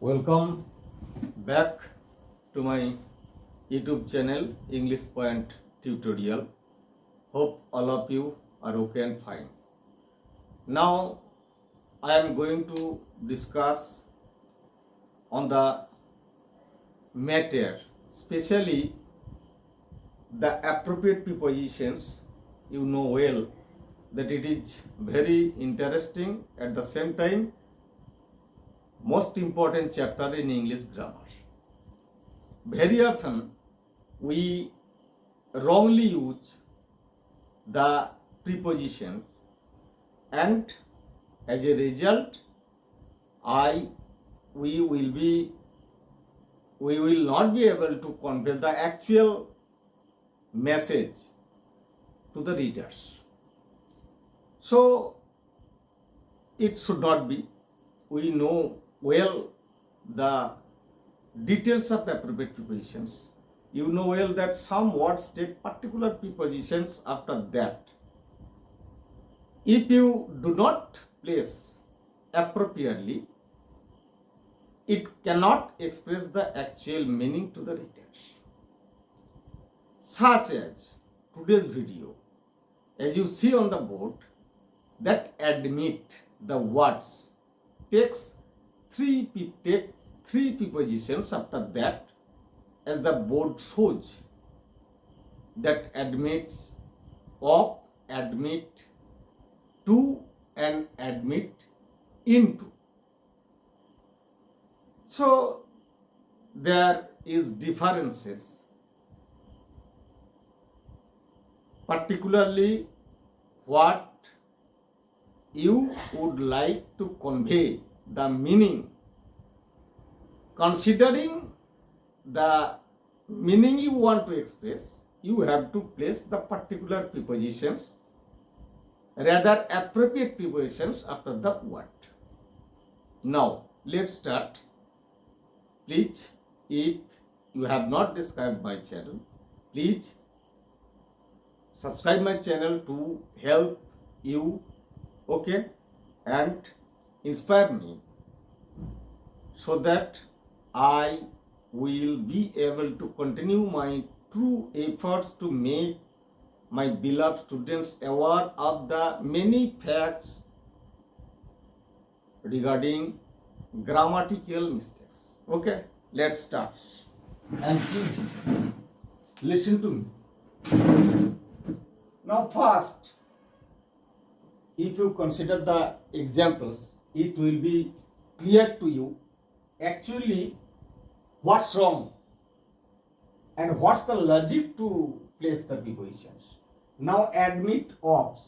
Welcome back to my YouTube channel English Point Tutorial. Hope all of you are okay and fine. Now I am going to discuss on the matter, especially the appropriate prepositions. You know well that it is very interesting, at the same time most important chapter in English grammar. Very often we wrongly use the preposition, and as a result we will not be able to convey the actual message to the readers. So it should not be. We know well the details of appropriate prepositions. You know well that some words take particular prepositions after that. If you do not place appropriately, it cannot express the actual meaning to the readers. Such as today's video, as you see on the board, that admit, the words takes three prepositions after that, as the board shows, that admits, of, admit, to, and admit into. So there is differences, particularly what you would like to convey the meaning. Considering the meaning you want to express, you have to place the particular prepositions, rather appropriate prepositions after the word. Now let's start. Please, if you have not subscribed my channel, please subscribe my channel to help you, okay, and inspire me, so that I will be able to continue my true efforts to make my beloved students aware of the many facts regarding grammatical mistakes. Okay, let's start. And please listen to me. Now first, if you consider the examples, it will be clear to you actually what's wrong and what's the logic to place the prepositions. Now admit of.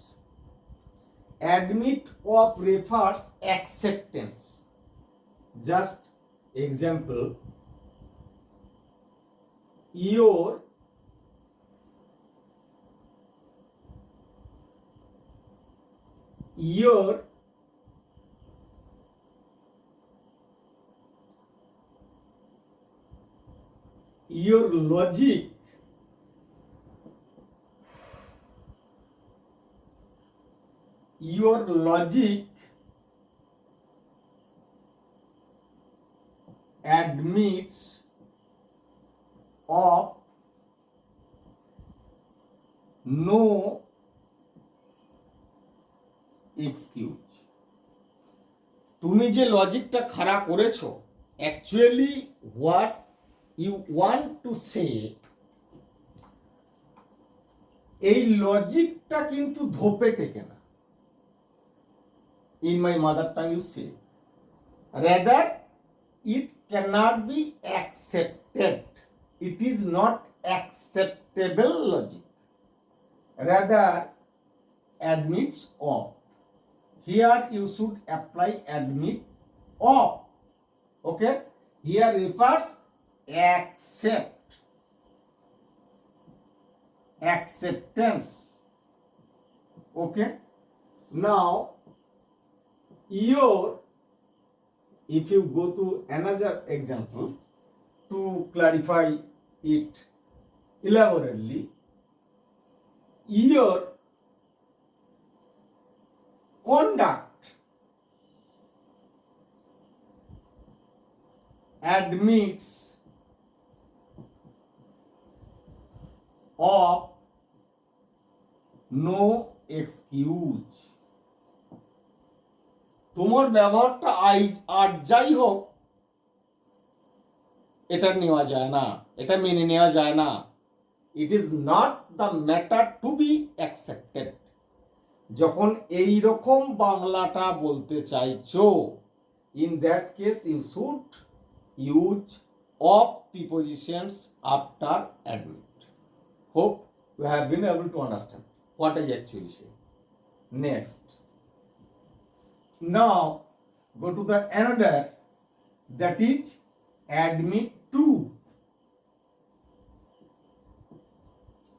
Admit of refers acceptance. Just example, your logic admits of no excuse. তুমি যে লজিকটা খাড়া করেছো, actually what you want to say, এই লজিকটা কিন্তু ধোপে টেকে না। In my mother tongue you say, rather it cannot be accepted. It is not acceptable logic. Rather admits of. Here you should apply admit of. Okay, here refers acceptance. Okay, now if you go to another example to clarify it elaborately, your conduct admits of no excuse. তোমার ব্যবহারটা আর যাই হোক, এটা নেওয়া যায় না, এটা মেনে নেওয়া যায় না। It is not the matter to be accepted. যখন এই রকম বাংলাটা বলতে চাইছো, in that case you should use of prepositions after admit. Hope you have been able to understand what I actually say. Next, now go to the another, that is admit to.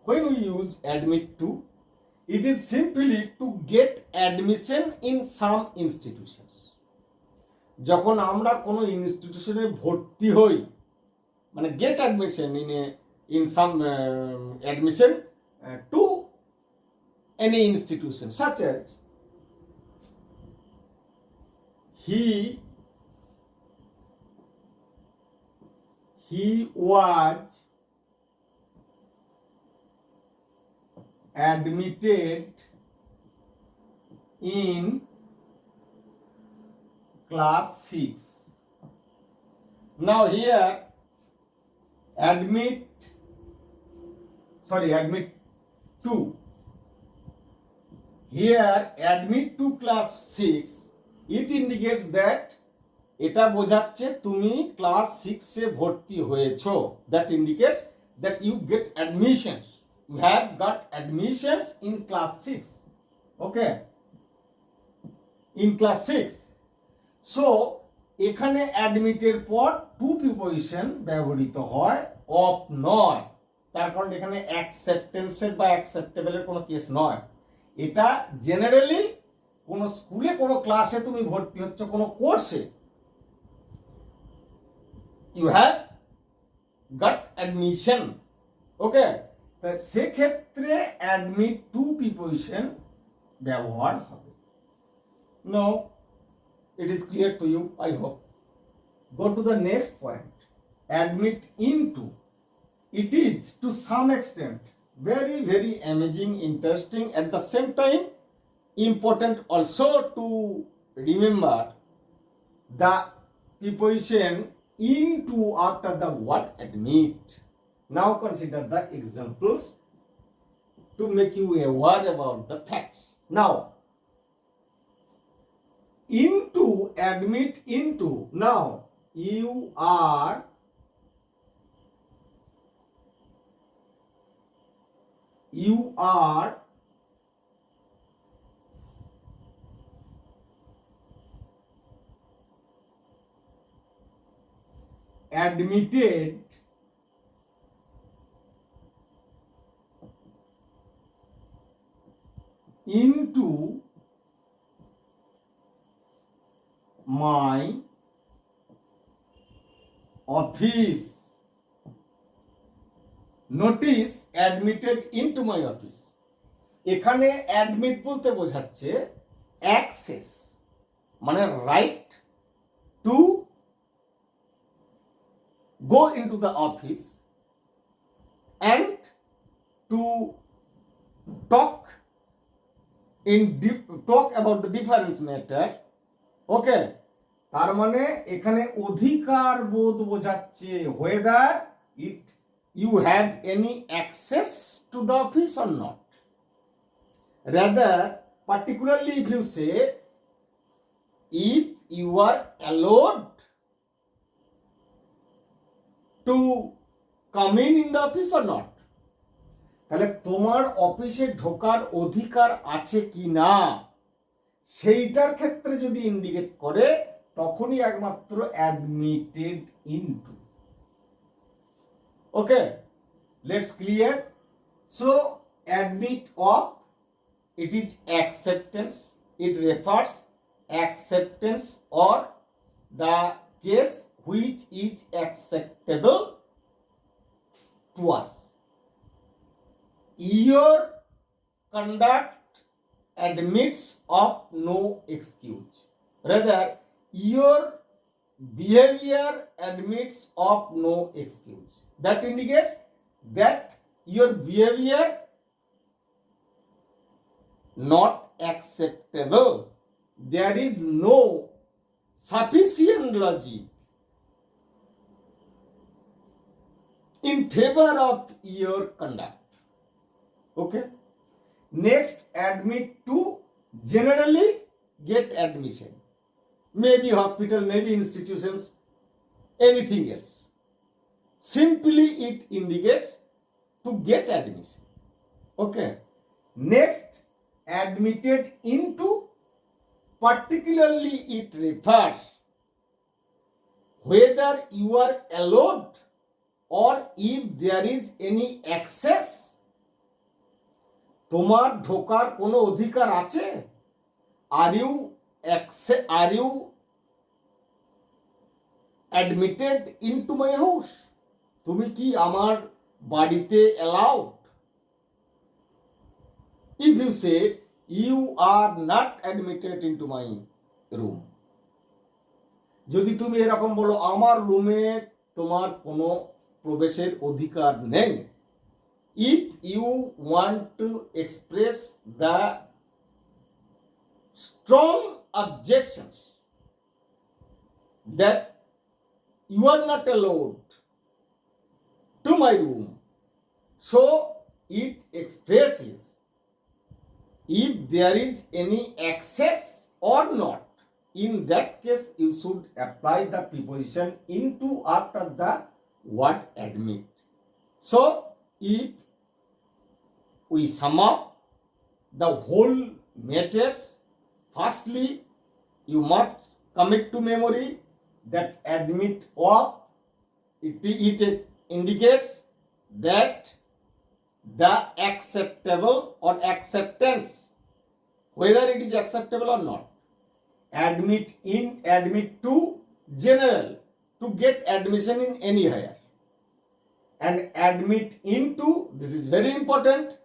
When we use admit to, it is simply to get admission in some institutions. যখন আমরা কোনো ইনস্টিটিউশনে ভর্তি হই, মানে gate admission in some admission to any institution, such as he was admitted in class 6. Now here admit to. Here admit to class 6, it indicates that এটা বোঝাচ্ছে তুমি class 6 এ ভর্তি হয়েছো। That indicates that you get admissions. You have got admissions in class 6. Okay? In class 6. So এখানে অ্যাডমিটের পর two preposition ব্যবহৃত হয়, of নয়। তার কারণ এখানে অ্যাকসেপ্টেন্সের বা অ্যাকসেপ্টেবলের কোনো কেস নয়। এটা জেনারেলি কোনো স্কুলে কোনো ক্লাসে তুমি ভর্তি হচ্ছ, কোনো কোর্সে, you have got admission. Okay, তা সেক্ষেত্রে অ্যাডমিট টু প্রিপোজিশন ব্যবহার হবে। No, it is clear to you, I hope. Go to the next point, admit into. It is to some extent very, very amazing, interesting, at the same time important also to remember the preposition into after the word admit. Now consider the examples to make you aware about the facts. Now, into, admit into. Now you are admitted into my office. Notice admitted into my office. এখানে admit বলতে বোঝাচ্ছে access, মানে right two go into the office and to talk about the difference matter. ওকে, তার মানে এখানে অধিকার বোধ বোঝাচ্ছে whether you have any access to the office or not. Rather, particularly if you say if you are allowed to come in the office or not, তাহলে তোমার অফিসে ঢোকার অধিকার আছে কি না সেইটার ক্ষেত্রে যদি ইন্ডিকেট করে তখনই একমাত্র admitted into. Okay, let's clear. So admit of, it is acceptance, it refers acceptance or the case which is acceptable to us. Your conduct admits of no excuse. Rather, your behavior admits of no excuse. That indicates that your behavior not acceptable. There is no sufficient logic in favor of your conduct. Okay. Next, admit to generally get admission. Maybe hospital, maybe institutions, anything else. Simply it indicates to get admission. Okay. Next, admitted into, particularly it refers whether you are allowed or if there is any access. তোমার ঢোকার কোনো অধিকার আছে? Are you admitted into my house? তুমি কি আমার বাড়িতে allowed? If you say you are not admitted into my room, যদি তুমি এরকম বলো আমার রুমে তোমার কোনো প্রবেশের অধিকার নেই, if you want to express the strong objections that you are not allowed to my room, so it expresses if there is any access or not. In that case, you should apply the preposition into after the word admit. So, if we sum up the whole matters, firstly, you must commit to memory that admit of, it indicates that the acceptable or acceptance, whether it is acceptable or not. Admit to general, to get admission in anywhere. And admit into, this is very important,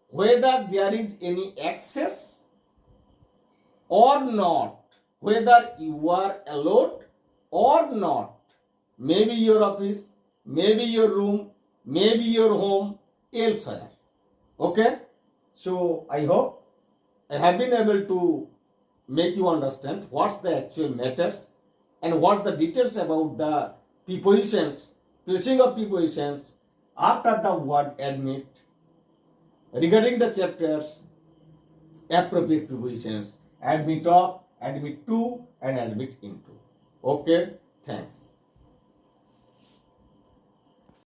whether there is any access or not, whether you are allowed or not. Maybe your office, maybe your room, maybe your home, elsewhere. Okay? So I hope I have been able to make you understand what's the actual matters and what's the details about the prepositions, placing of prepositions after the word admit regarding the chapters, appropriate prepositions, admit of, admit to, and admit into. Okay, thanks.